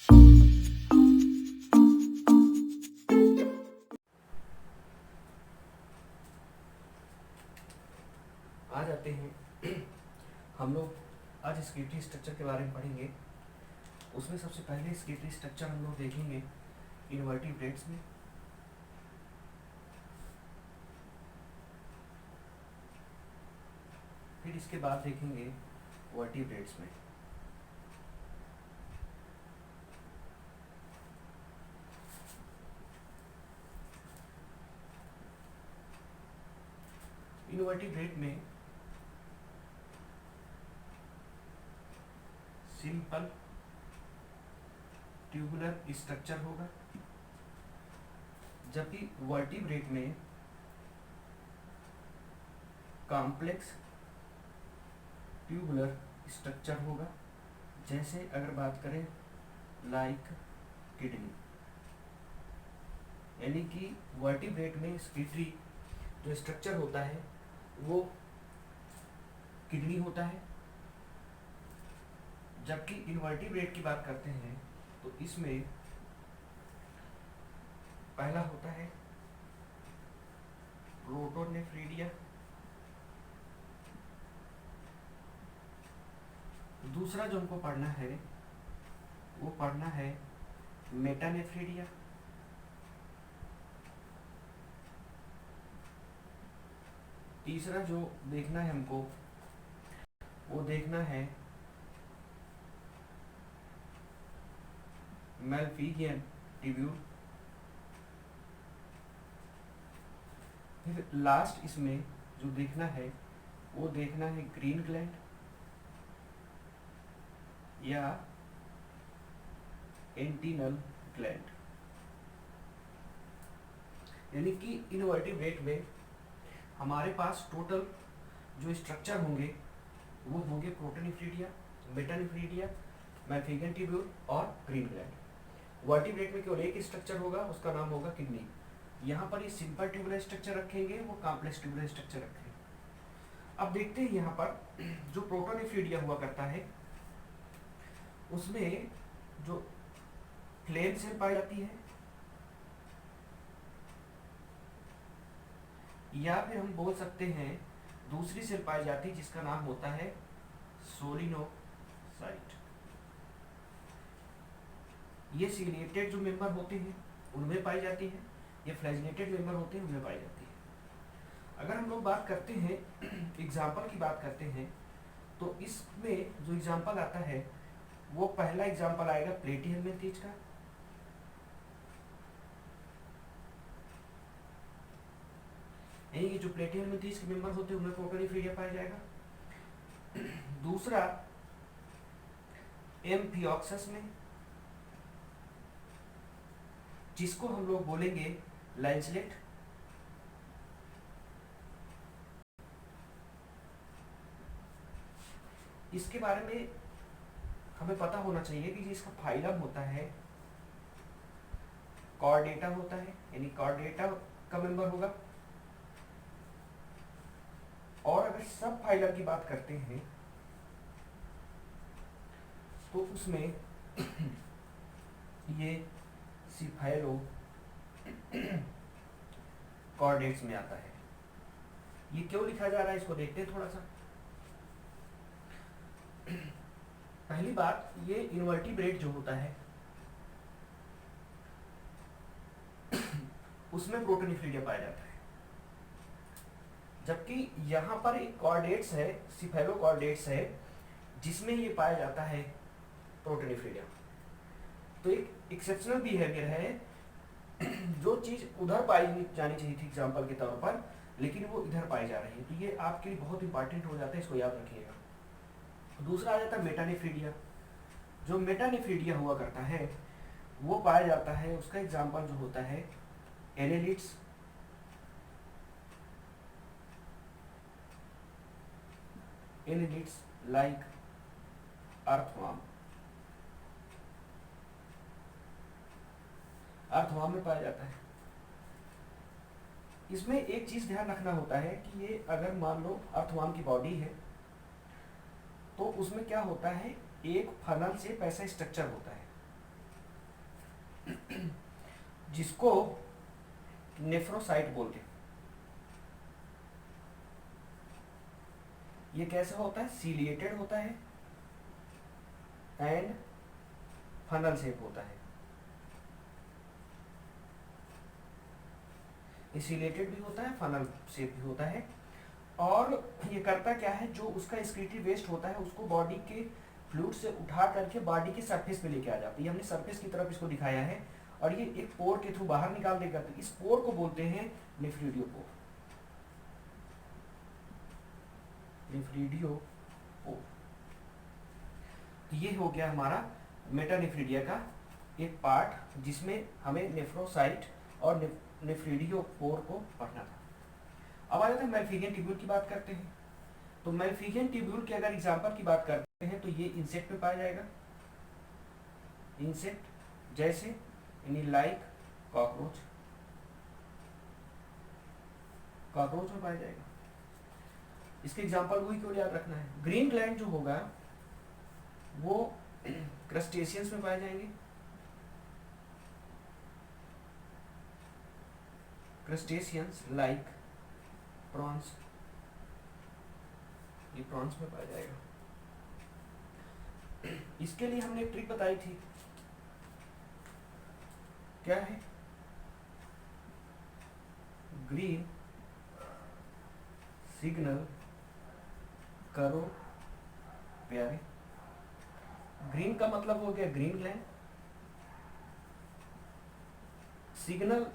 आ जाते हैं हम लोग आज स्केटरी स्ट्रक्चर के बारे में पढ़ेंगे। उसमें सबसे पहले स्केटरी स्ट्रक्चर हम लोग देखेंगे इनवर्टिब्रेट्स में। फिर इसके बाद देखेंगे वर्टिब्रेट्स में। इनवर्टिब्रेट में सिंपल ट्यूबुलर स्ट्रक्चर होगा, जबकि वर्टिब्रेट में कॉम्प्लेक्स ट्यूबुलर स्ट्रक्चर होगा। जैसे अगर बात करें लाइक किडनी, यानी कि वर्टिब्रेट में स्केटरी जो स्ट्रक्चर होता है वो किडनी होता है, जबकि इनवर्टिब्रेट की बात करते हैं तो इसमें पहला होता है प्रोटोनेफ्रिडिया, दूसरा जो हमको पढ़ना है वो पढ़ना है मेटानेफ्रिडिया, तीसरा जो देखना है हमको वो देखना है मैल्फिगियन ट्यूब्यूल। फिर लास्ट इसमें जो देखना है वो देखना है ग्रीन ग्लैंड या एंटीनल ग्लैंड। यानी कि इनवर्टिब्रेट में हमारे पास टोटल जो स्ट्रक्चर होंगे वो होंगे प्रोटोनेफ्रिडिया, मेटानेफ्रिडिया, मैल्फिगियन ट्यूब्यूल और ग्रीन ग्लैंड। वर्टिब्रेट में केवल एक स्ट्रक्चर होगा, उसका नाम होगा किडनी। यहाँ पर ये सिंपल ट्यूबुलर स्ट्रक्चर रखेंगे, वो कॉम्प्लेक्स ट्यूबुलर स्ट्रक्चर रखेंगे। अब देखते हैं यहाँ पर जो प्रोटोनेफ्रिडिया हुआ करता है उसमें जो फ्लेम सेल पाई जाती है, या फिर हम बोल सकते हैं दूसरी सेल पाई जाती है जिसका नाम होता है सोलिनोसाइट। ये सिलिएटेड जो मेंबर होते हैं उनमें पाई जाती है, ये फ्लैजिलेटेड मेंबर होते हैं उनमें पाई जाती है। अगर हम लोग बात करते हैं एग्जाम्पल की बात करते हैं तो इसमें जो एग्जाम्पल आता है वो पहला एग्जाम्पल आएगा प्लेटिहेल्मिंथेज का, ये जो प्लेटिहेल्मिंथेज के मेंबर होते हैं उनमें प्रोटोनेफ्रिडिया पाया जाएगा। दूसरा एम्फिऑक्सस में, जिसको हम लोग बोलेंगे लैंसलेट। इसके बारे में हमें पता होना चाहिए कि जिसका फाइलम होता है कॉर्डेटा होता है, यानी कॉर्डेटा का मेंबर होगा। और अगर सब फाइलम की बात करते हैं तो उसमें ये सिफाइलो कॉर्डेट्स में आता है। ये क्यों लिखा जा रहा है इसको देखते हैं थोड़ा सा। पहली बात, ये इनवर्टिब्रेट जो होता है उसमें प्रोटोनेफ्रिडिया पाया जाता है, जबकि यहाँ पर एक कॉर्डेट्स है, सिफेलो कॉर्डेट्स है, जिसमें ये पाया जाता है प्रोटोनेफ्रिडिया। तो एक एक्सेप्शनल बिहेवियर है, जो चीज उधर पाई जानी चाहिए थी एग्जाम्पल के तौर पर, लेकिन वो इधर पाई जा रही है, तो ये आपके लिए बहुत इंपॉर्टेंट हो जाता है, इसको याद रखिएगा। दूसरा आ जाता है मेटानेफ्रिडिया। जो मेटानेफ्रिडिया हुआ करता है वो पाया जाता है, उसका एग्जाम्पल जो होता है annelids, annelids like earthworm, earthworm में पाया जाता है। इसमें एक चीज ध्यान रखना होता है कि ये अगर मान लो अर्थवर्म की बॉडी है तो उसमें क्या होता है, एक फनल शेप ऐसा स्ट्रक्चर होता है, जिसको नेफ्रोसाइट बोलते हैं। ये कैसा होता है? सीलिएटेड होता है एंड फनल शेप होता है। सीलिएटेड भी होता है, फनल शेप भी होता है। और ये करता क्या है, जो उसका एक्सक्रीटरी वेस्ट होता है उसको बॉडी के फ्लूइड से उठा करके बॉडी के सरफेस पे लेके आ जाती है। ये हमने सरफेस की तरफ इसको दिखाया है और ये एक पोर के थ्रू बाहर निकाल देगा। तो इस पोर को बोलते हैं नेफ्रिडियोपोर। नेफ्रिडियोपोर। तो ये हो गया हमारा मेटानेफ्रिडिया का एक पार्ट, जिसमें हमें नेफ्रोसाइट और नेफ्रिडियोपोर को पढ़ना था। अब आ जाते हैं मैल्फिजियन ट्यूब्यूल की बात करते हैं। तो मैल्फिजियन ट्यूब्यूल के अगर एग्जांपल की बात करते हैं तो ये इंसेक्ट में पाया जाएगा। इंसेक्ट जैसे यानी लाइक कॉकरोच, कॉकरोच में पाया जाएगा। इसके एग्जांपल वही क्यों याद रखना है। ग्रीन ग्लैंड जो होगा वो क्रस्टेशियंस में पाए जाएंगे। क्रस्टेशियंस लाइक प्रॉन्स, ये प्रॉन्स में पाया जाएगा। इसके लिए हमने एक ट्रिक बताई थी, क्या है? ग्रीन सिग्नल करो प्यारे। ग्रीन का मतलब हो गया ग्रीन ग्लैंड। सिग्नल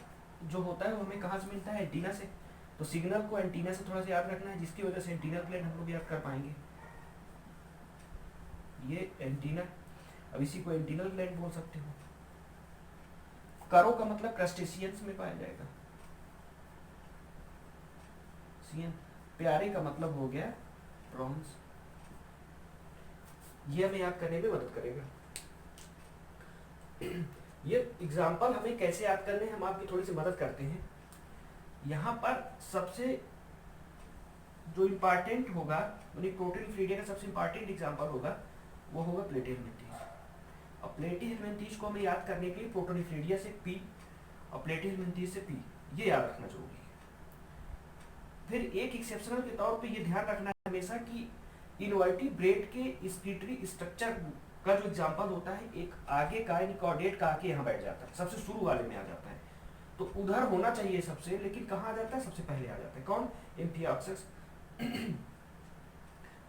जो होता है वो हमें कहाँ से मिलता है? एंटीना से। तो सिग्नल को एंटीना से थोड़ा सा याद रखना है, जिसकी वजह से एंटीना ग्लैंड हम लोग याद कर पाएंगे। ये एंटीना, अब इसी को एंटीनल ग्लैंड बोल सकते हो। करो का मतलब क्रस्टेशियंस में पाया जाएगा। सीएन। प्यारे का मतलब हो गया प्रॉन्स। ये हमें याद करने में मदद करेगा। ये एग्जाम्पल हमें कैसे याद करने हैं, हम आपकी थोड़ी सी मदद करते हैं। यहाँ पर सबसे जो इम्पॉर्टेंट होगा, यानी प्रोटोनेफ्रिडिया का सबसे इम्पॉर्टेंट एग्जाम्पल होगा, वो होगा प्लेटिहेलमिंथेस। अब प्लेटिहेलमिंथेस को हमें याद करने के लिए प्रोटोनेफ्रिडिया से पी और प्लेटिहेलमिंथेस से पी, ये याद रखना जरूरी है। फिर एक एक्सेप्शनल के तौर पे ये ध्यान रखना है हमेशा कि इनवर्टिब्रेट के एक्सक्रीटरी स्ट्रक्चर का जो एग्जांपल होता है, एक आगे का यानी कॉर्डेट का आके यहाँ बैठ जाता है, सबसे शुरू वाले में आ जाता है। तो उधर होना चाहिए सबसे, लेकिन कहाँ आ जाता है? सबसे पहले आ जाता है। कौन? एम्फिऑक्सस।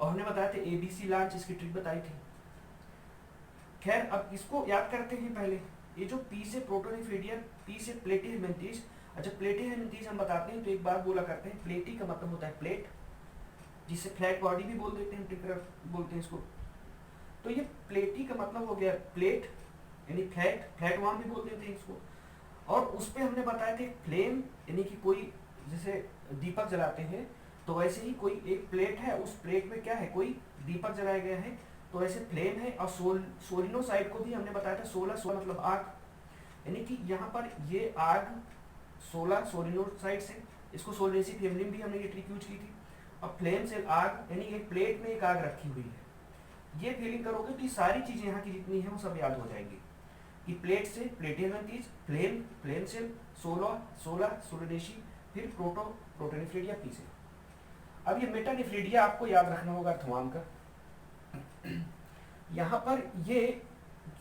और हमने बताया था एबीसी लॉन्च, इसकी ट्रिक बताई थी। खैर अब इसको याद करते हैं पहले। ये जो पी से प्रोटोनेफ्रिडिया, पी से प्लेटिहेलमिंथेस। अच्छा, प्लेटिहेलमिंथेस हम बताते हैं तो एक बार बोला करते हैं, प्लेटी का मतलब होता है प्लेट, जिसे फ्लैट बॉडी भी बोल देते हैं, टिकर बोलते हैं इसको। तो ये प्लेटी का मतलब हो गया प्लेट, यानी फ्लैट, फ्लैट वार्म भी बोल देते हैं इसको। और उस पे हमने बताया थे फ्लेम, यानी कि कोई जैसे दीपक जलाते हैं तो वैसे ही कोई एक प्लेट है, उस प्लेट में क्या है? कोई दीपक जलाया गया है, तो ऐसे फ्लेम है। और सोलिनोसाइड को भी हमने बताया था, सोलर मतलब आग, यानी कि यहाँ पर ये आग सोलर सोलिनोसाइड से, इसको सोलेसी फ्लेमलिंग भी हमने ये ट्रिक यूज की थी। अब फ्लेम से आग, यानी एक प्लेट में एक आग रखी हुई है। ये फीलिंग करोगे तो ये सारी चीजें यहाँ की जितनी है वो सब याद हो जाएंगी कि प्लेट से प्लेटिहेलमिंथेस, फ्लेम, फ्लेम से सोलर सोलिनेसी, फिर प्रोटोनेफ्रिडिया पी से। अब ये मेटानेफ्रिडिया आपको याद रखना होगा अर्थवाम का। यहाँ पर ये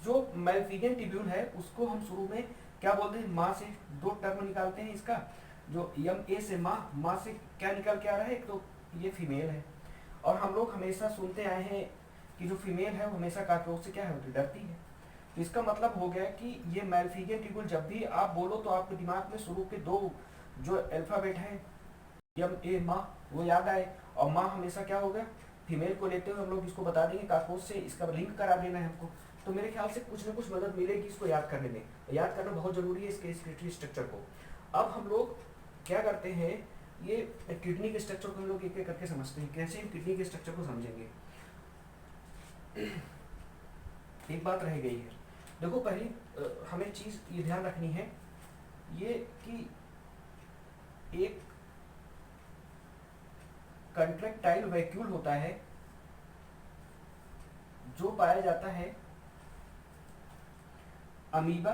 जो मैल्फिजियन ट्यूब्यूल है उसको हम शुरू में क्या बोलते हैं? माँ से दो टर्म निकालते हैं इसका, जो यम ए से माँ से क्या निकल के आ रहा है? एक तो ये फीमेल है, और हम लोग हमेशा सुनते आए हैं कि जो फीमेल है वो हमेशा कॉकरोच से क्या होती है? डरती है। तो इसका मतलब हो गया कि ये मैल्फिजियन ट्यूब्यूल जब भी आप बोलो तो आपके दिमाग में शुरू के दो जो अल्फाबेट है यम ए माँ, वो याद आए। और माँ हमेशा क्या होगा? फीमेल को लेते हुए हम लोग इसको बता देंगे कॉकरोच से, इसका लिंक करा देना है हमको। तो मेरे ख्याल से कुछ ना कुछ मदद मिलेगी इसको याद करने में। याद करना बहुत जरूरी है इसके एक्सक्रीटरी स्ट्रक्चर को। अब हम लोग क्या करते हैं, ये किडनी के स्ट्रक्चर को हम लोग एक एक करके समझते हैं। कैसे किडनी के स्ट्रक्चर को समझेंगे? एक बात रह गई है, देखो पहली हमें चीज ये ध्यान रखनी है ये कि एक कंट्रैक्टाइल वैक्यूल होता है जो पाया जाता है अमीबा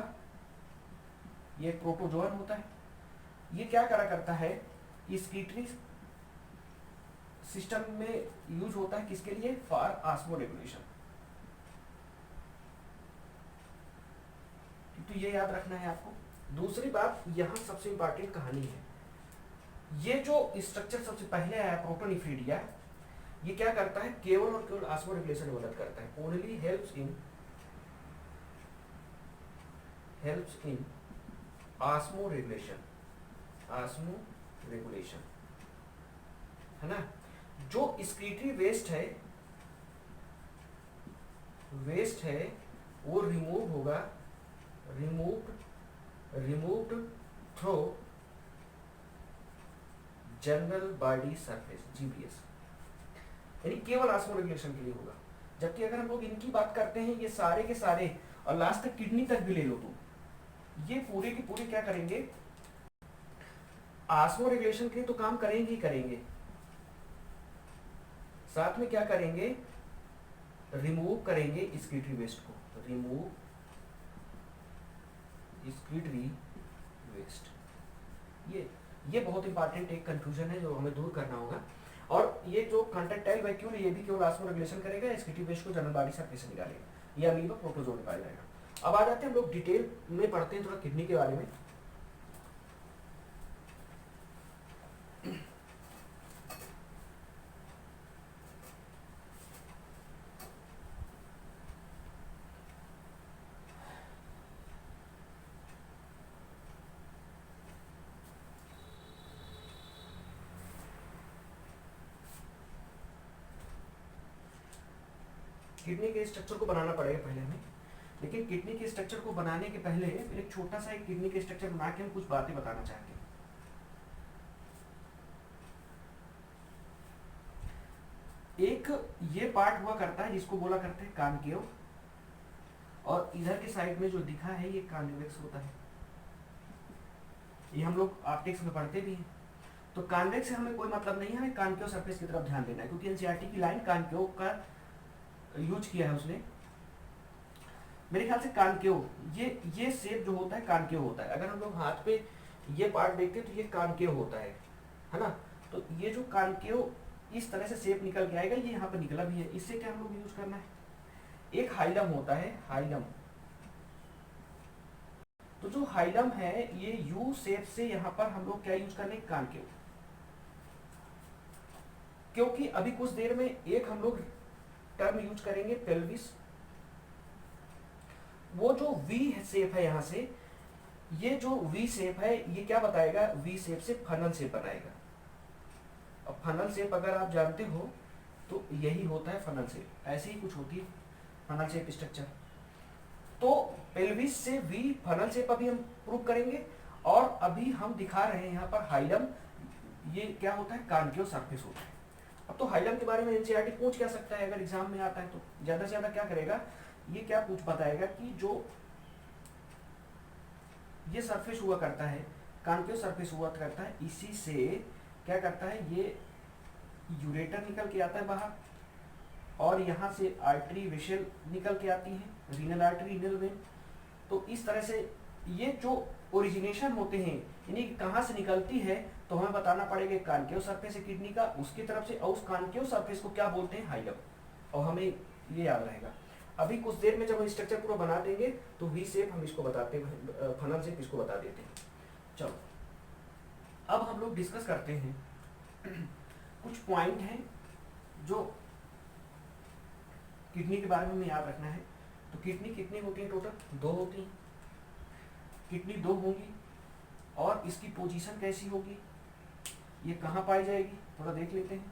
ये एक प्रोटोजोअन होता है। ये क्या करा करता है, स्कीटरी सिस्टम में यूज होता है किसके लिए, फॉर ऑस्मो रेगुलेशन। तो ये याद रखना है आपको। दूसरी बात, यहाँ सबसे इंपॉर्टेंट कहानी है, ये जो स्ट्रक्चर सबसे पहले आया प्रोटोनिफ्रीडिया, ये क्या करता है, केवल और केवल ऑस्मो रेगुलेशन में मदद करता है। Only helps in osmo regulation, है ना। जो स्क्रीटरी वेस्ट है वो रिमूव होगा, removed through general body surface, GBS, यानी केवल ऑस्मो रेगुलेशन के लिए होगा। जबकि अगर हम लोग इनकी बात करते हैं, ये सारे के सारे और लास्ट तक किडनी तक भी ले लो तो ये पूरे के पूरे क्या करेंगे, ऑस्मो रेगुलेशन के लिए तो काम करेंगे ही करेंगे, साथ में क्या करेंगे, रिमूव करेंगे स्क्रीटरी वेस्ट को, रिमूव स्क्रीटरी वेस्ट। ये बहुत इंपॉर्टेंट एक कंफ्यूजन है जो हमें दूर करना होगा। और ये जो कॉन्ट्रैक्टाइल वैक्यूल, ये भी केवल ऑस्मो रेगुलेशन करेगा, स्क्रीटरी वेस्ट को जनरल बॉडी सरफेस से निकालेगा, ये अमीबा प्रोटोजोआ में पाया जाएगा। अब आ जाते हैं हम लोग डिटेल में पढ़ते हैं थोड़ा किडनी के बारे में। किडनी के स्ट्रक्चर को बनाना पड़ेगा पहले हमें, लेकिन किडनी के स्ट्रक्चर को बनाने के पहले एक छोटा सा एक किडनी के स्ट्रक्चर बना के हम कुछ बातें बताना चाहते हैं। एक ये पार्ट हुआ करता है जिसको बोला करते हैं कानकेव, और इधर के साइड में जो दिखा है ये कॉन्वेक्स होता है, ये हम लोग ऑप्टिक्स में पढ़ते भी हैं। तो कॉन्वेक्स से हमें कोई मतलब नहीं है, हमें कॉनकेव सरफेस की तरफ ध्यान देना है, क्योंकि एनसीईआरटी की लाइन कॉनकेव का यूज किया है उसने। मेरे ख्याल से कॉनकेव, ये शेप जो होता है कॉनकेव होता है। अगर हम लोग हाथ पे ये पार्ट देखते हैं तो ये कॉनकेव होता है ना। तो ये जो कॉनकेव इस तरह से शेप निकल के आएगा, ये यहाँ पर निकला भी है, इससे क्या हम लोग यूज करना है, एक हाइलम होता है, हाइलम। तो जो हाइलम है ये यू शेप से यहाँ पर हम लोग क्या यूज करने, कॉनकेव। क्योंकि अभी कुछ देर में एक हम लोग टर्म यूज करेंगे पेल्विस, वो जो वी शेप है यहाँ से, ये जो वी शेप है ये क्या बताएगा, वी शेप से फनल शेप बनाएगा। अब फनल शेप अगर आप जानते हो तो यही होता है फनल शेप, ऐसे ही कुछ होती है फनल शेप स्ट्रक्चर। तो पेल्विस से वी फनल शेप अभी हम प्रूव करेंगे, और अभी हम दिखा रहे हैं यहाँ पर हाइलम, ये क्या होता है, कॉनकेव सरफेस होता है। अब तो हाइलम के बारे में एनसीईआरटी पूछ क्या सकता है, अगर एग्जाम में आता है तो ज्यादा से ज्यादा क्या करेगा, ये क्या पूछ बताएगा कि जो ये सरफेस हुआ करता है, कॉनकेव सरफेस हुआ करता है, इसी से क्या करता है, ये यूरेटर निकल के आता है बाहर, और यहाँ से आर्टरी वेसल निकल के आती है, रीनल आर्टरी, रीनल वेन। तो इस तरह से ये जो ओरिजिनेशन होते हैं, यानी कहाँ से निकलती है, तो हमें बताना पड़ेगा कॉनकेव सरफेस है किडनी का, उसकी तरफ से, और उस कॉनकेव सरफेस को क्या बोलते हैं, हाइलम, और हमें ये याद रहेगा। अभी कुछ देर में जब हम स्ट्रक्चर पूरा बना देंगे तो वी शेप हम इसको बताते हैं, फनल शेप इसको बता देते हैं। चलो अब हम लोग डिस्कस करते हैं कुछ पॉइंट हैं जो किडनी के बारे में हमें याद रखना है। तो किडनी कितनी होती है टोटल, 2 होती हैं, किडनी 2 होंगी, और इसकी पोजीशन कैसी होगी, ये कहाँ पाई जाएगी, थोड़ा देख लेते हैं।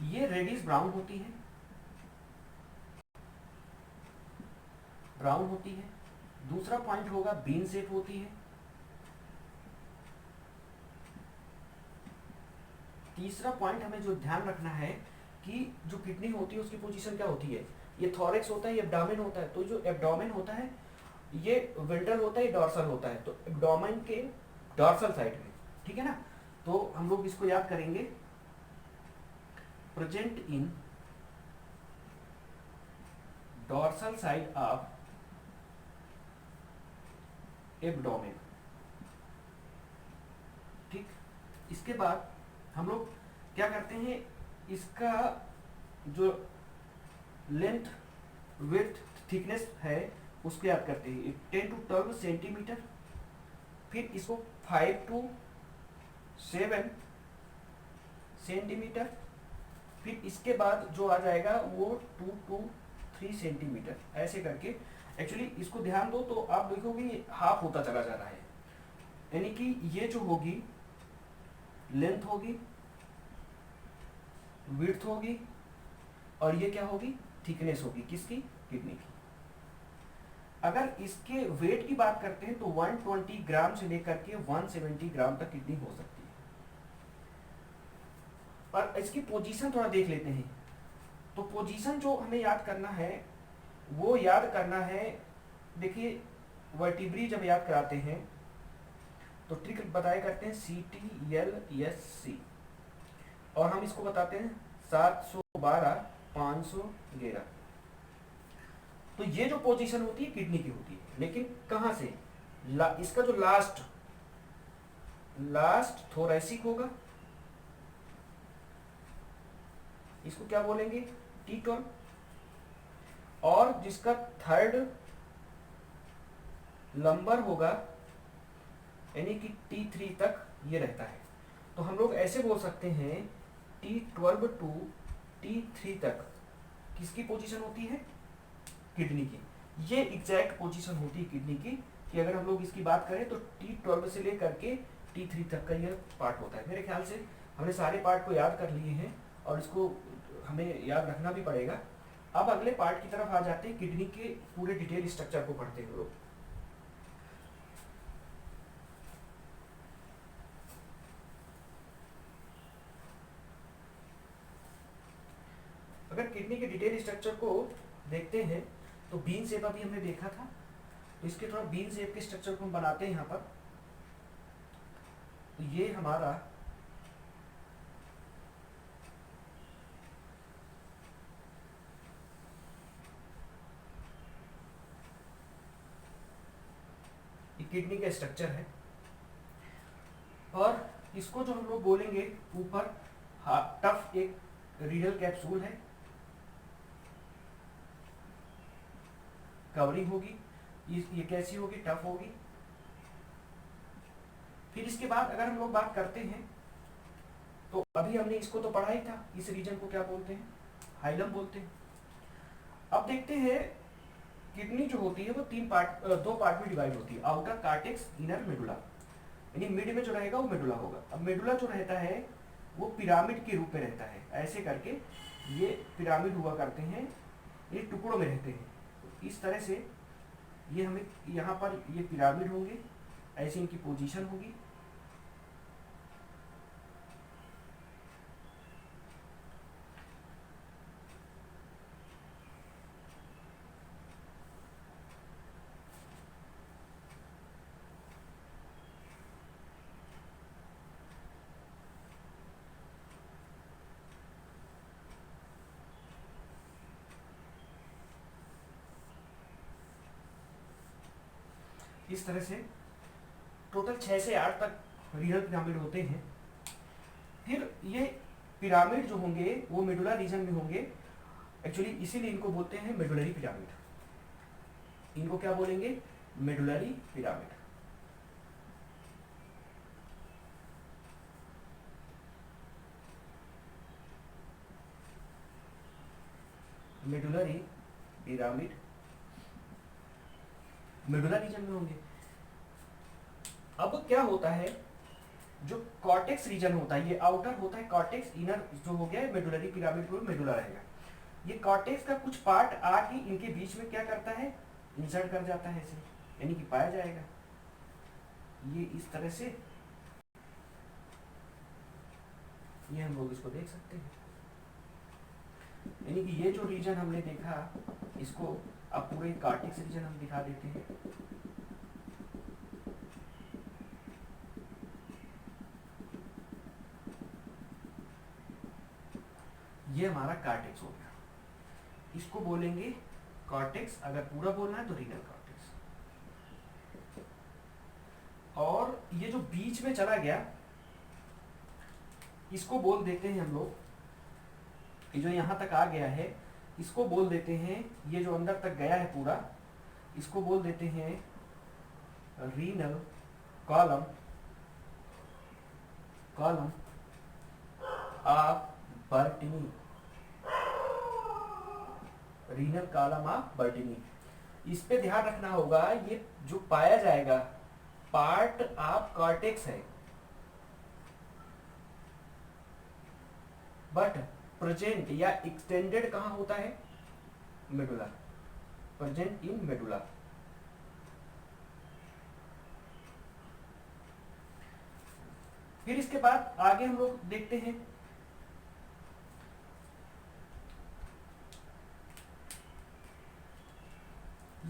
ये रेडिस ब्राउन होती है, ब्राउन होती है। दूसरा पॉइंट होगा बीन शेप होती है। तीसरा पॉइंट हमें जो ध्यान रखना है कि जो किडनी होती है उसकी पोजीशन क्या होती है, ये थॉरेक्स होता है, ये एब्डोमेन होता है। तो जो एब्डोमेन होता है ये वेंट्रल होता है, डॉर्सल होता है, तो एब्डोमेन के डॉर्सल साइड में, ठीक है ना। तो हम लोग इसको याद करेंगे, present in dorsal side of abdomen. ठीक, इसके बाद हम लोग क्या करते हैं, इसका जो लेंथ विड्थ थिकनेस है उसको याद करते हैं, 10 to 12 सेंटीमीटर। फिर इसको 5 to 7 सेंटीमीटर। फिर इसके बाद जो आ जाएगा वो 2 to 3 सेंटीमीटर, ऐसे करके। एक्चुअली इसको ध्यान दो तो आप देखोगे हाफ होता चला जा रहा है, यानी कि ये जो होगी लेंथ होगी, विड्थ होगी, और ये क्या होगी, थिकनेस होगी, किसकी, किडनी की। अगर इसके वेट की बात करते हैं तो 120 ग्राम से लेकर के 170 ग्राम तक किडनी हो सकती है। और इसकी पोजीशन थोड़ा देख लेते हैं। तो पोजीशन जो हमें याद करना है वो याद करना है, देखिए वर्टिब्री जब याद कराते हैं तो ट्रिक बताया करते हैं CTLSC, और हम इसको बताते हैं 712 511। तो ये जो पोजीशन होती है किडनी की होती है, लेकिन कहाँ से, इसका जो लास्ट थोरैसिक होगा, इसको क्या बोलेंगे, T12, और जिसका थर्ड लंबर होगा यानी कि T3 तक ये रहता है। तो हम लोग ऐसे बोल सकते हैं T12 टू T3 तक किसकी पोजीशन होती है, किडनी की। ये एग्जैक्ट पोजीशन होती है किडनी की, कि अगर हम लोग इसकी बात करें तो T12 से लेकर के T3 तक का ये पार्ट होता है। मेरे ख्याल से हमने सारे पार्ट को याद कर लिए हैं और इसको हमें याद रखना भी पड़ेगा। अब अगले पार्ट की तरफ आ जाते हैं, किडनी के पूरे डिटेल स्ट्रक्चर को पढ़ते हैं लोग। अगर किडनी के डिटेल स्ट्रक्चर को देखते हैं तो बीन शेप अभी हमने देखा था, तो इसके थोड़ा बीन शेप के स्ट्रक्चर को हम बनाते हैं यहाँ पर। तो ये हमारा किडनी का स्ट्रक्चर है, और इसको जो हम लोग बोलेंगे ऊपर टफ एक रीनल कैप्सूल है, कवरिंग होगी, ये कैसी होगी, टफ होगी। फिर इसके बाद अगर हम लोग बात करते हैं तो अभी हमने इसको तो पढ़ा ही था, इस रीजन को क्या बोलते हैं, हाइलम बोलते हैं। अब देखते हैं किडनी जो होती है वो दो पार्ट में डिवाइड होती है, आउटर कार्टेक्स, इनर मेडुला। यानी मिड में जो रहेगा वो मेडुला होगा। अब मेडुला जो रहता है वो पिरामिड के रूप में रहता है, ऐसे करके ये पिरामिड हुआ करते हैं, ये टुकड़ों में रहते हैं। तो इस तरह से ये हमें यहाँ पर ये पिरामिड होंगे, ऐसी इनकी पोजीशन होगी। इस तरह से टोटल 6 से 8 तक रीनल पिरामिड होते हैं। फिर ये पिरामिड जो होंगे वो मेडुला रीजन में होंगे, एक्चुअली इसीलिए इनको बोलते हैं मेडुलरी पिरामिड। इनको क्या बोलेंगे, medullary pyramid. Medullary pyramid medulla reason में होंगे। अब क्या होता है, जो कॉर्टेक्स रीजन होता है, ये आउटर होता है कॉर्टेक्स, इनर जो हो गया है मेडुलरी पिरामिड में मेडुला रहेगा। ये कॉर्टेक्स का कुछ पार्ट आके इनके बीच में क्या करता है, इंसर्ट कर जाता है ऐसे, यानी कि पाया जाएगा ये इस तरह से। ये हम लोग इसको देख सकते हैं, यानी कि ये जो रीजन हमने देखा इसको अब पूरे कॉर्टेक्स रीजन हम दिखा देते हैं। ये हमारा कॉर्टेक्स हो गया, इसको बोलेंगे कॉर्टेक्स। अगर पूरा बोलना है तो रीनल कॉर्टेक्स। ये जो बीच में चला गया इसको बोल देते हैं हम लोग, ये जो यहाँ तक आ गया है इसको बोल देते हैं, ये जो अंदर तक गया है पूरा इसको बोल देते हैं renal column of Bertini, renal column of Bertini. इस पे ध्यान रखना होगा, ये जो पाया जाएगा पार्ट ऑफ कॉर्टेक्स है, बट प्रेजेंट या एक्सटेंडेड कहाँ होता है, मेडुला, प्रेजेंट इन मेडुला। फिर इसके बाद आगे हम लोग देखते हैं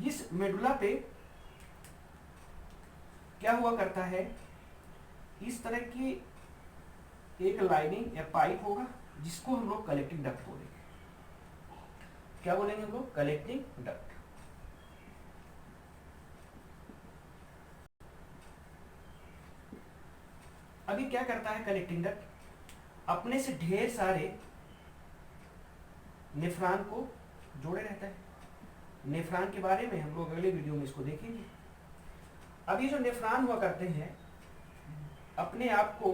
इस मेडुला पे क्या हुआ करता है, इस तरह की एक लाइनिंग या पाइप होगा जिसको हम लोग कलेक्टिंग डक्ट बोलेंगे। क्या बोलेंगे हम लोग, कलेक्टिंग डक्ट। अभी क्या करता है कलेक्टिंग डक्ट, अपने से ढेर सारे नेफ्रॉन को जोड़े रहता है। नेफ्रॉन के बारे में हम लोग अगले वीडियो में इसको देखेंगे। अभी जो नेफ्रॉन हुआ करते हैं अपने आप को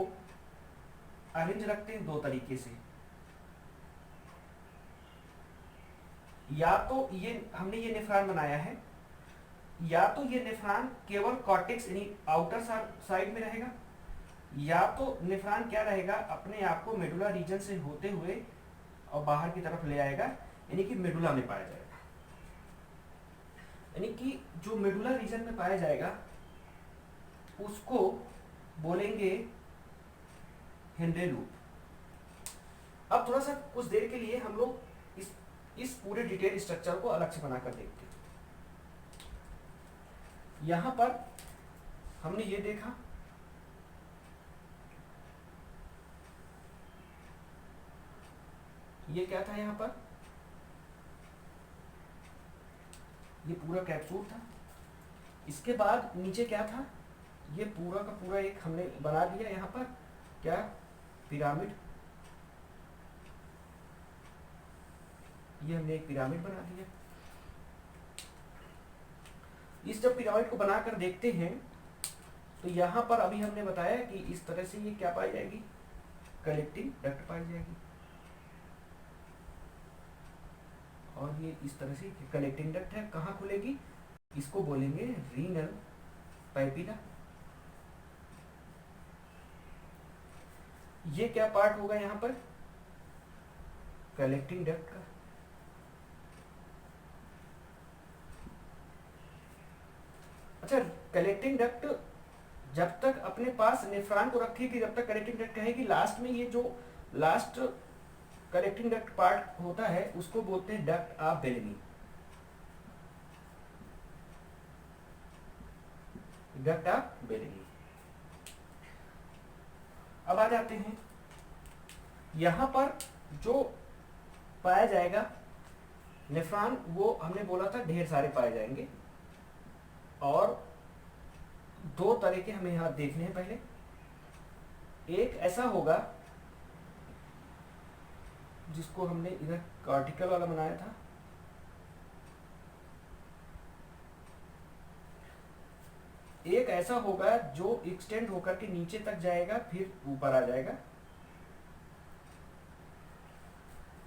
अरेंज रखते हैं दो तरीके से, या तो ये हमने ये नेफ्रॉन बनाया है, या तो ये नेफ्रॉन केवल कॉर्टेक्स यानी आउटर साइड में रहेगा, या तो नेफ्रॉन क्या रहेगा अपने आप को मेडुला रीजन से होते हुए और बाहर की तरफ ले आएगा, यानी कि मेडुला में पाया जाएगा। यानी कि जो मेडुला रीजन में पाया जाएगा उसको बोलेंगे हेनले लूप। अब थोड़ा सा कुछ देर के लिए हम लोग इस पूरे डिटेल स्ट्रक्चर को अलग से बनाकर देखते हैं। यहां पर हमने ये देखा, ये क्या था, यहां पर ये पूरा कैप्सूल था। इसके बाद नीचे क्या था, ये पूरा का पूरा एक हमने बना दिया, यहाँ पर क्या, पिरामिड। ये हमने एक पिरामिड बना दिया। इस जब पिरामिड को बनाकर देखते हैं तो यहाँ पर अभी हमने बताया कि इस तरह से ये क्या पाई जाएगी, कलेक्टिंग डक्ट पाई जाएगी, और ये इस तरह से कलेक्टिंग डक्ट है। कहाँ खुलेगी, इसको बोलेंगे रीनल पाइपिला। ये क्या पार्ट होगा यहाँ पर, कलेक्टिंग डक्ट का। अच्छा, कलेक्टिंग डक्ट जब तक अपने पास नेफ्रॉन को रखेगी जब तक कलेक्टिंग डक्ट कहेगी, लास्ट में ये जो लास्ट कलेक्टिंग डक्ट पार्ट होता है उसको बोलते हैं डक्ट ऑफ बेलेनी, डक्ट ऑफ बेलेनी। अब आ जाते हैं यहां पर जो पाया जाएगा नेफ्रॉन, वो हमने बोला था ढेर सारे पाए जाएंगे, और दो तरह के हमें यहां देखने हैं। पहले एक ऐसा होगा जिसको हमने इधर कार्टिकल वाला बनाया था, एक ऐसा होगा जो एक्सटेंड होकर के नीचे तक जाएगा फिर ऊपर आ जाएगा।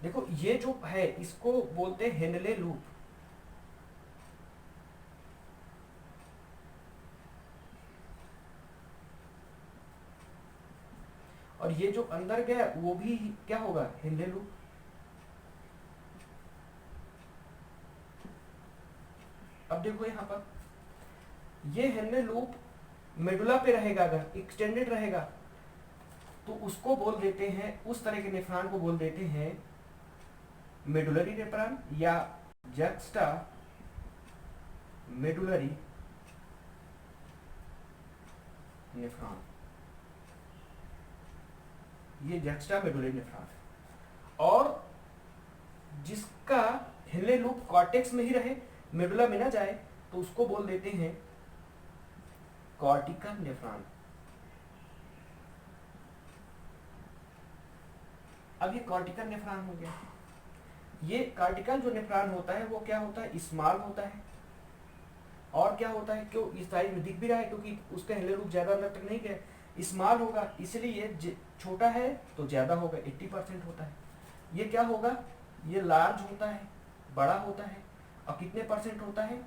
देखो ये जो है इसको बोलते हैं हेनले लूप, और ये जो अंदर गया वो भी क्या होगा, हेनले लूप। अब देखो यहाँ पर ये हेनले लूप मेडुला पे रहेगा, अगर एक्सटेंडेड रहेगा तो उसको बोल देते हैं, उस तरह के नेफ्रॉन को बोल देते हैं मेडुलरी नेफ्रॉन या जक्स्टा मेडुलरी नेफ्रॉन। ये जक्स्टा मेडुलरी नेफ्रॉन है, और जिसका हेनले लूप कॉर्टेक्स में ही रहे, मेडुला में ना जाए, तो उसको बोल देते हैं कॉर्टिकल नेफ्रॉन। अब ये कॉर्टिकल नेफ्रॉन हो गया। ये कॉर्टिकल जो नेफ्रॉन होता है वो क्या होता है, स्मॉल होता है। और क्या होता है, क्यों इस साइज में दिख भी रहा है क्योंकि उसका हेले लूप ज्यादा अंदर तक नहीं गया, स्मॉल होगा, इसलिए छोटा है तो ज्यादा होगा, 80% होता है। ये क्या होगा, ये लार्ज होता है, बड़ा होता है, और कितने परसेंट होता है,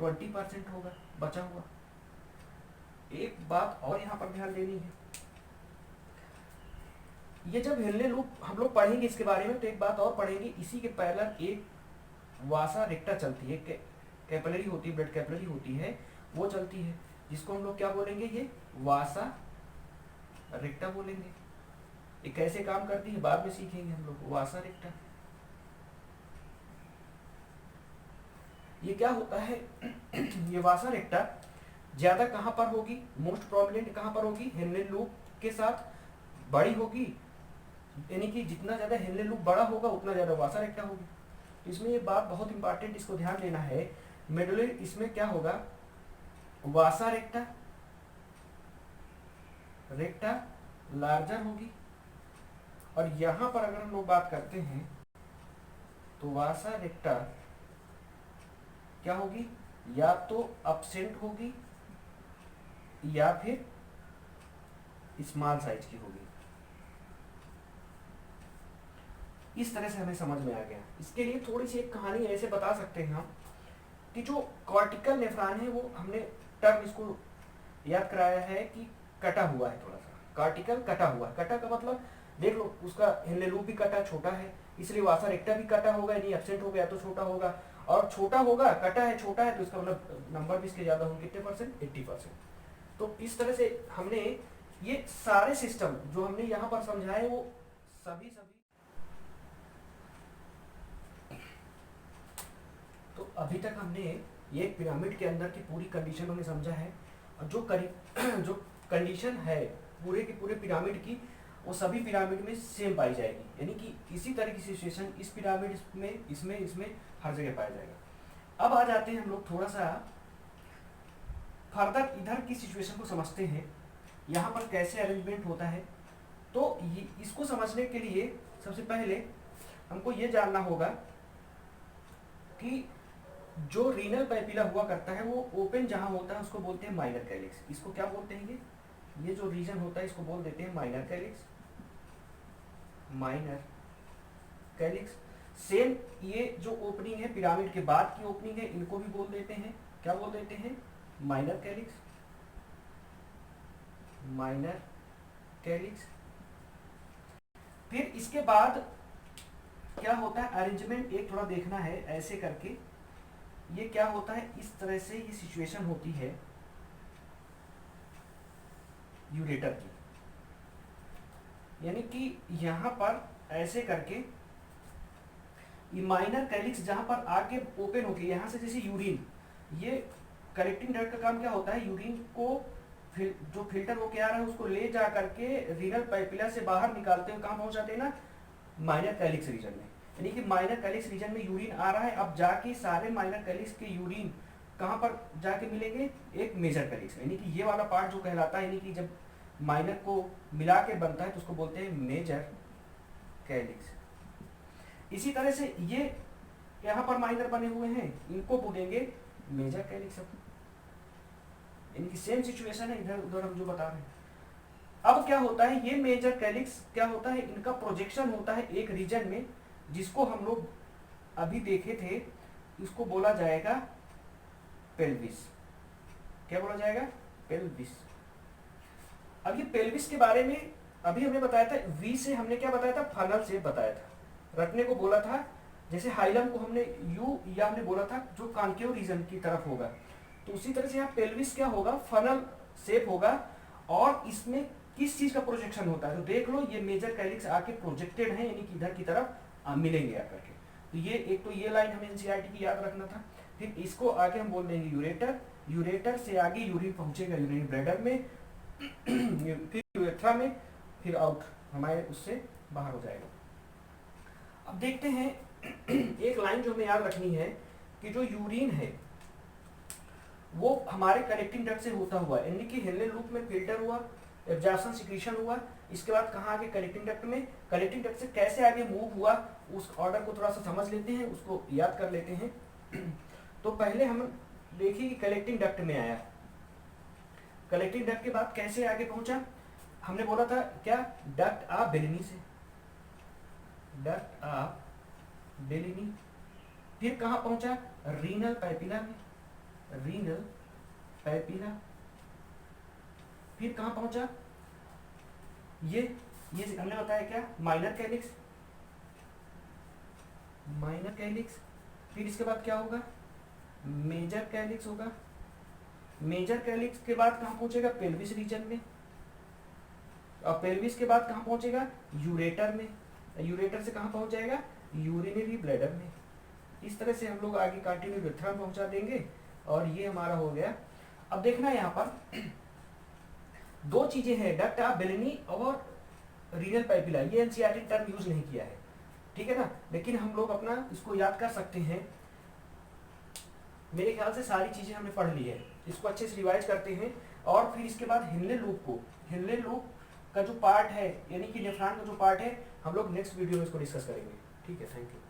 20% होगा बचा हुआ। एक बात और यहाँ पर ध्यान देनी है, ये जब हेले लूप हम लोग पढ़ेंगे इसके बारे में तो एक बात और पढ़ेंगे, इसी के पैरेलल एक वासा रेक्टा चलती है, कैपिलरी होती है, ब्लड कैपिलरी होती है, वो चलती है, जिसको हम लोग क्या बोलेंगे, ये वासा रेक्टा बोलेंगे। ये कैसे काम करती है बाद में सीखेंगे हम लोग, वासा रेक्टा। ये क्या होता है ये वासा रेक्टा ज्यादा कहाँ पर होगी, मोस्ट प्रोमिनेंट कहाँ पर होगी, हेनले लूप के साथ बड़ी होगी, यानी कि जितना ज्यादा हेनले लूप बड़ा होगा उतना ज्यादा वासा रेक्टा होगी। तो इसमें ये बात बहुत इंपॉर्टेंट, इसको ध्यान देना है, मेडुलरी इसमें क्या होगा, वासा रेक्टा रेक्टा लार्जर होगी, और यहां पर अगर हम लोग बात करते हैं तो वासा रेक्टा क्या होगी, या तो अपसेंट होगी या फिर स्मॉल साइज की होगी। इस तरह से हमें समझ में आ गया। इसके लिए थोड़ी सी एक कहानी ऐसे बता सकते हैं हम कि जो कॉर्टिकल नेफ्रॉन है वो हमने टर्म इसको याद कराया है कि कटा हुआ है, थोड़ा सा कॉर्टिकल कटा हुआ है। कटा का मतलब देख लो, उसका हेनले लूप भी कटा छोटा है, इसलिए वासा रेक्टा भी कटा होगा, यानी एब्सेंट हो गया तो छोटा होगा, और छोटा होगा, कटा है छोटा है तो इसका मतलब नंबर भी इसके ज्यादा होंगे, कितने परसेंट, 80%। तो इस तरह से हमने ये सारे सिस्टम जो हमने यहाँ पर समझाए वो सभी तो अभी तक हमने ये पिरामिड के अंदर की पूरी कंडीशन हमने समझा है, और जो कंडीशन है पूरे के पूरे पिरामिड की, वो सभी पिरामिड में सेम पाई जाएगी, यानी कि इसी तरह की सिचुएशन इस पिरामिड में, इसमें हर जगह पाया जाएगा। अब आ जाते हैं हम लोग थोड़ा सा फर्दर इधर की सिचुएशन को समझते हैं, यहाँ पर कैसे अरेंजमेंट होता है। तो इसको समझने के लिए सबसे पहले हमको ये जानना होगा कि जो रीनल पैपिला हुआ करता है वो ओपन जहां होता है उसको बोलते हैं माइनर कैलिक्स। इसको क्या बोलते हैं, ये जो रीजन होता है इसको बोल देते हैं minor calyx, minor calyx. Same ये जो ओपनिंग है पिरामिड के बाद की ओपनिंग है, इनको भी बोल देते हैं, क्या बोल देते हैं, माइनर कैलिक्स, माइनर कैलिक्स। फिर इसके बाद क्या होता है, अरेंजमेंट एक थोड़ा देखना है ऐसे करके, ये क्या होता है, इस तरह से ये सिचुएशन होती है यूरेटर की, यानी कि यहां पर ऐसे करके ये माइनर कैलिक्स जहां पर आके ओपन होती है, यहां से जैसे यूरिन, ये कलेक्टिंग डक्ट का काम क्या होता है, यूरिन को जो फिल्टर होके आ रहा है उसको ले जा करके रीनल पैपिला से बाहर निकालते हुए कहां पहुंच जाते हैं ना, माइनर कैलिक्स रीजन में। यानी कि माइनर कैलिक्स रीजन में यूरिन आ रहा है, अब जाके सारे माइनर कैलिक्स के यूरिन कहां पर जाके मिलेंगे, एक मेजर कैलिक्स में, यानी कि ये वाला पार्ट जो कहलाता है, यानी कि जब माइनर को मिला के बनता है तो उसको बोलते हैं मेजर कैलिक्स। इसी तरह से ये यहाँ पर माइनर बने हुए हैं, इनको बोलेंगे मेजर कैलिक्स। इनकी सेम सिचुएशन है, इधर उधर हम जो बता रहे हैं। अब क्या होता है, ये मेजर कैलिक्स क्या होता है, इनका प्रोजेक्शन होता है एक रीजन में जिसको हम लोग अभी देखे थे, इसको बोला जाएगा पेल्विस। क्या बोला जाएगा, पेल्विस। अब ये पेल्विस के बारे में अभी हमने बताया था, वी से हमने क्या बताया था, फनल से बताया था, रखने को बोला था। जैसे हाइलम को हमने यू या हमने बोला था जो कॉन्केव रीजन की तरफ होगा, तो उसी तरह से यहाँ पेल्विस क्या होगा, फनल शेप होगा, और इसमें किस चीज का प्रोजेक्शन होता है, तो देख लो ये मेजर कैलिक्स आके प्रोजेक्टेड है, यानी कि इधर की तरफ मिलेंगे आकर के। तो ये एक तो ये लाइन हमें एनसीईआरटी की याद रखना था। फिर इसको आगे हम बोल देंगे यूरेटर, यूरेटर से आगे यूरिन पहुंचेगा यूरिन ब्लैडर में, फिर यूरेथ्रा में, फिर आउट हमारे उससे बाहर हो जाएगा। अब देखते हैं एक लाइन जो हमें याद रखनी है कि जो यूरिन है वो हमारे कलेक्टिंग डक्ट से होता हुआ, यानी कि हेनले लूप में फिल्टर हुआ, एब्जॉर्प्शन सिक्रीशन हुआ, इसके बाद कहाँ आगे, कलेक्टिंग डक्ट में। कलेक्टिंग डक्ट से कैसे आगे मूव हुआ उस ऑर्डर को थोड़ा सा समझ लेते हैं, उसको याद कर लेते हैं। तो पहले हम देखिए कि कलेक्टिंग डक्ट में आया, कलेक्टिंग डक्ट के बाद कैसे आगे पहुंचा, हमने बोला था क्या, डक्ट ऑफ बेलिनी से, डक्ट ऑफ बेलिनी। फिर कहाँ पहुंचा, रीनल पैपिला में, रीनल पैपिला। फिर कहाँ पहुंचा, ये हमने बताया क्या, माइनर कैलिक्स, माइनर कैलिक्स। फिर इसके बाद क्या होगा, मेजर कैलिक्स होगा। मेजर कैलिक्स के बाद कहाँ पहुंचेगा, पेल्विस रीजन में। और पेल्विस के बाद कहाँ पहुंचेगा, यूरेटर में। यूरेटर से कहाँ पहुंच जाएगा, यूरिनरी ब्लैडर में। इस तरह से हम लोग आगे कंटिन्यू यूरेथ्रम पहुंचा देंगे और ये हमारा हो गया। अब देखना यहाँ पर दो चीजें हैं, डक्ट ऑफ बेलिनी और रीनल पैपिला। ये एनसीईआरटी टर्म यूज नहीं किया है, ठीक है ना, लेकिन हम लोग अपना इसको याद कर सकते हैं। मेरे ख्याल से सारी चीजें हमने पढ़ ली है, इसको अच्छे से रिवाइज करते हैं। और फिर इसके बाद हिनले लूप को, हिनले लूप का जो पार्ट है यानी कि नेफ्रॉन का जो पार्ट है, हम लोग नेक्स्ट वीडियो में इसको डिस्कस करेंगे। ठीक है, थैंक यू।